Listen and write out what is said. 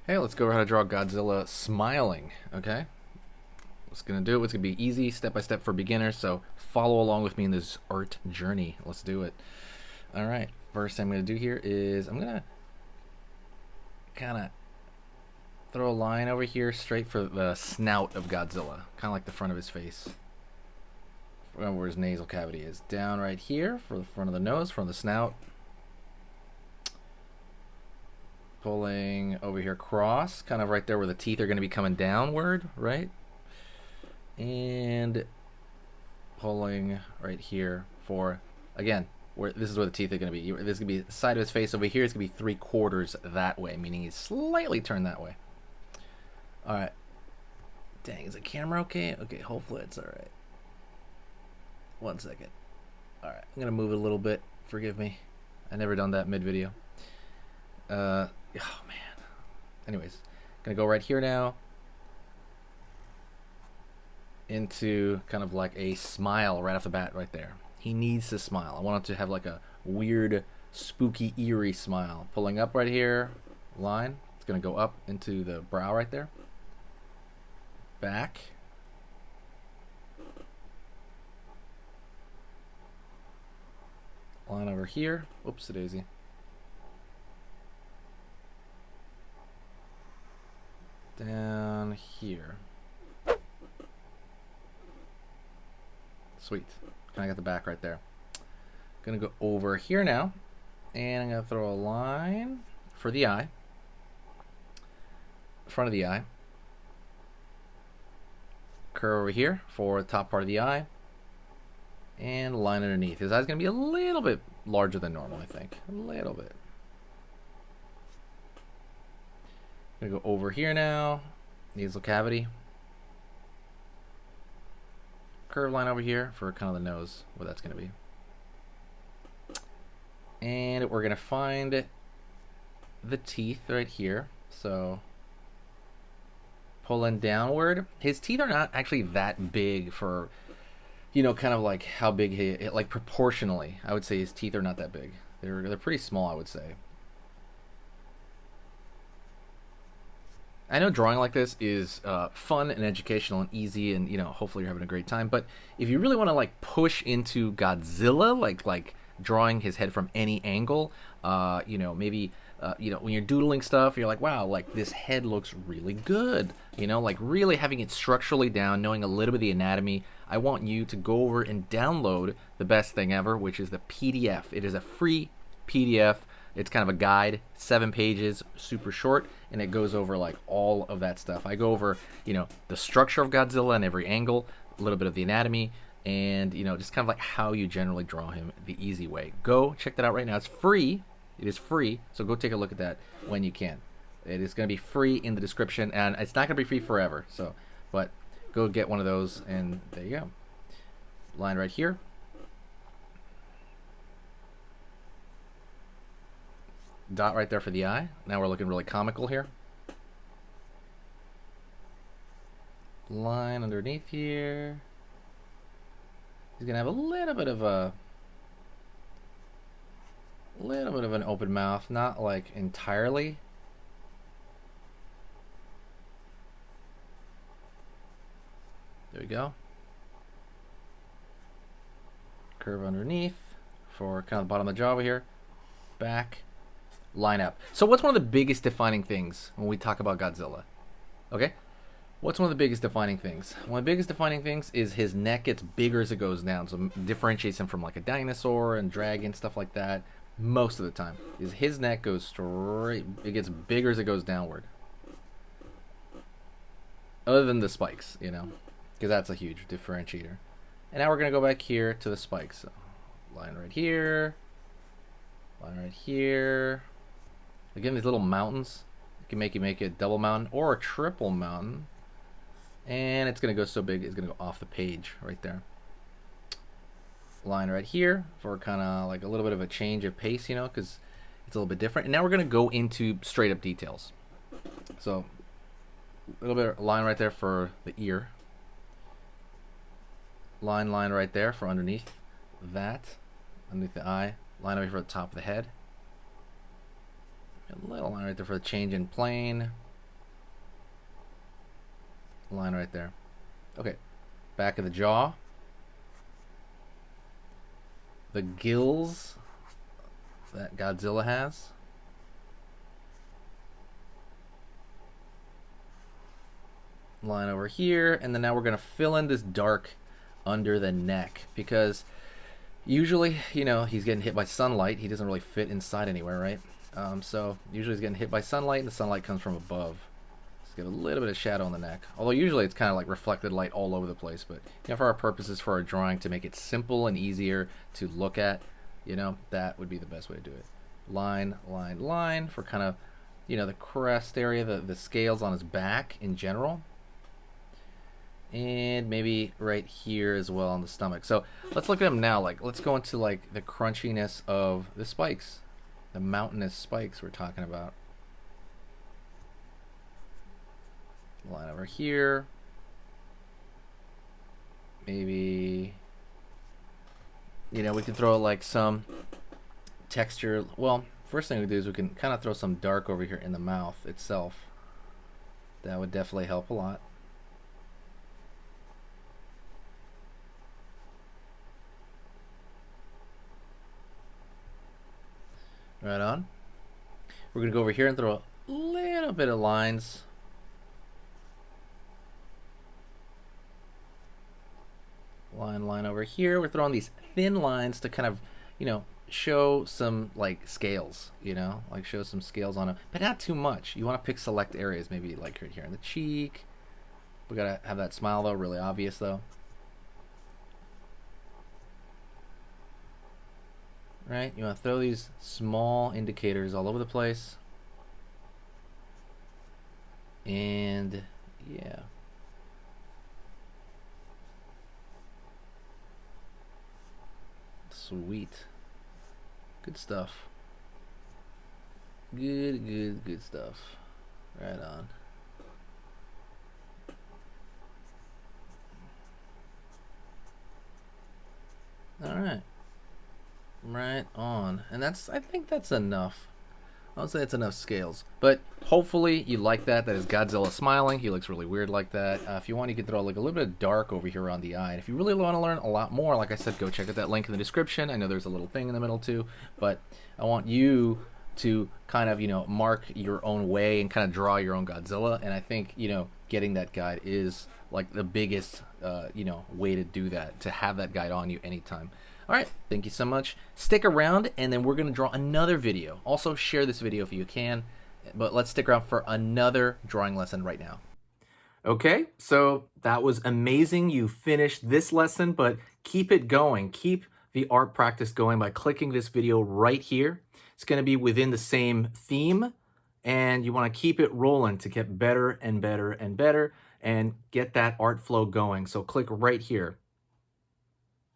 Hey, let's go over how to draw Godzilla smiling, okay? What's gonna do it? It's gonna be easy, step-by-step for beginners, so follow along with me in this art journey. Let's do it. Alright, first thing I'm gonna do here is I'm gonna kinda throw a line over here straight for the snout of Godzilla. Kinda like the front of his face. Where his nasal cavity is. Down right here for the front of the nose, front of the snout. Pulling over here across, kind of right there where the teeth are going to be coming downward, right? And pulling right here for, again, where this is where the teeth are going to be. This is going to be the side of his face over here. It's going to be 3/4 that way, meaning he's slightly turned that way. All right. Dang, is the camera okay? Okay, hopefully it's all right. 1 second. All right, I'm going to move it a little bit. Forgive me. I never done that mid-video. Oh man. Anyways, gonna go right here now into kind of like a smile right off the bat right there. He needs to smile. I want him to have like a weird, spooky, eerie smile. Pulling up right here, line. It's gonna go up into the brow right there. Back. Line over here. Oops, daisy. Down here. Sweet. Kind of got the back right there. Gonna go over here now, and I'm gonna throw a line for the eye, front of the eye. Curve over here for the top part of the eye, and line underneath. His eye's gonna be a little bit larger than normal, I think. A little bit. Gonna go over here now, nasal cavity. Curve line over here for kind of the nose, where that's gonna be. And we're gonna find the teeth right here. So pulling downward. His teeth are not actually that big for, you know, kind of like how big he, like proportionally. I would say his teeth are not that big. They're pretty small, I would say. I know drawing like this is fun and educational and easy, and you know, hopefully you're having a great time. But if you really want to like push into Godzilla, like drawing his head from any angle, you know, maybe you know, when you're doodling stuff, you're like, wow, like this head looks really good. You know, like really having it structurally down, knowing a little bit of the anatomy. I want you to go over and download the best thing ever, which is the PDF. It is a free PDF. It's kind of a guide, 7 pages, super short, and it goes over like all of that stuff. I go over, you know, the structure of Godzilla in every angle, a little bit of the anatomy, and you know, just kind of like how you generally draw him the easy way. Go check that out right now. It's free. It is free, so go take a look at that when you can. It is going to be free in the description, and it's not going to be free forever. So, but go get one of those, and there you go. Line right here. Dot right there for the eye. Now we're looking really comical here. Line underneath here. He's gonna have a little bit of an open mouth, not like entirely. There we go. Curve underneath for kind of the bottom of the jaw over here. Back. Line up. So what's one of the biggest defining things when we talk about Godzilla? Okay? What's one of the biggest defining things? One of the biggest defining things is his neck gets bigger as it goes down. So differentiates him from like a dinosaur and dragon, stuff like that. Most of the time. Is his neck goes straight, it gets bigger as it goes downward. Other than the spikes, you know, because that's a huge differentiator. And now we're going to go back here to the spikes. So line right here. Line right here. Again, these little mountains, you can make it a double mountain or a triple mountain. And it's going to go so big, it's going to go off the page right there. Line right here for kind of like a little bit of a change of pace, you know, because it's a little bit different. And now we're going to go into straight up details. So a little bit of line right there for the ear. Line right there for underneath that, underneath the eye. Line over here for the top of the head. A little line right there for the change in plane. Line right there. Okay, back of the jaw. The gills that Godzilla has. Line over here, and then now we're going to fill in this dark under the neck, because usually, you know, he's getting hit by sunlight. He doesn't really fit inside anywhere, right? So usually he's getting hit by sunlight, and the sunlight comes from above. Let's get a little bit of shadow on the neck. Although usually it's kind of like reflected light all over the place, but you know, for our purposes, for our drawing, to make it simple and easier to look at, you know, that would be the best way to do it. Line, line, line for kind of, you know, the crest area, the scales on his back in general. And maybe right here as well on the stomach. So let's look at them now. Like, let's go into like the crunchiness of the spikes, the mountainous spikes we're talking about. Line over here. Maybe, you know, we can throw like some texture. Well, first thing we do is we can kind of throw some dark over here in the mouth itself. That would definitely help a lot. Right on. We're going to go over here and throw a little bit of lines. Line over here. We're throwing these thin lines to kind of, you know, show some like scales, you know, like show some scales on it, but not too much. You want to pick select areas, maybe like right here in the cheek. We got to have that smile though, really obvious though. Right? You want to throw these small indicators all over the place. And yeah. Sweet. Good stuff. Good stuff. Right on. All right. Right on. And that's, I think that's enough. I'll say it's enough scales. But hopefully you like that. That is Godzilla smiling. He looks really weird like that. If you want, you can throw like a little bit of dark over here on the eye. And if you really want to learn a lot more, like I said, go check out that link in the description. I know there's a little thing in the middle too. But I want you to kind of, you know, mark your own way and kind of draw your own Godzilla. And I think, you know, getting that guide is like the biggest, you know, way to do that, to have that guide on you anytime. All right, thank you so much. Stick around, and then we're going to draw another video. Also, share this video if you can, but let's stick around for another drawing lesson right now. Okay, so that was amazing. You finished this lesson, but keep it going. Keep the art practice going by clicking this video right here. It's going to be within the same theme, and you want to keep it rolling to get better and better and better and get that art flow going. So click right here.